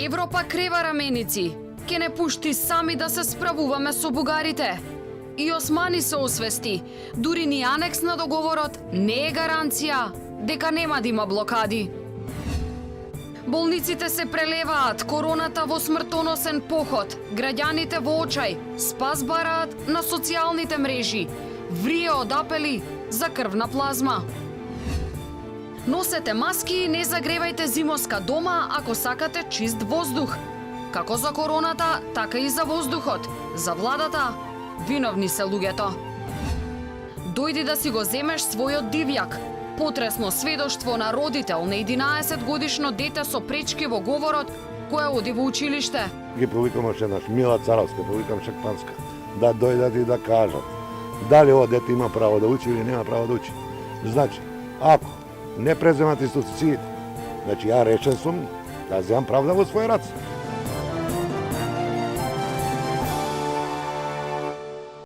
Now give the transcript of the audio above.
Европа крева раменици, ке не пушти сами да се справуваме со бугарите. И Османи се освести, дури ни анекс на договорот не е гаранција дека нема да има блокади. Болниците се прелеваат, короната во смртоносен поход, граѓаните во очај, спас бараат на социјалните мрежи, врие од апели за крвна плазма. Носете маски и не загревајте зимоска дома ако сакате чист воздух. Како за короната, така и за воздухот. За владата, виновни се луѓето. Дојди да си го земеш својот дивјак. Потресно сведоштво на родител на 11 годишно дете со пречки во говорот која оди во училиште. Ги повикам още еднаш, Мила Царовска, повикам Шакпанска, да дојдат и да кажат дали ово дете има право да учи или нема право да учи. Значи, ако не преземат институциите, значи ја решен сум да земам правда во своји раце.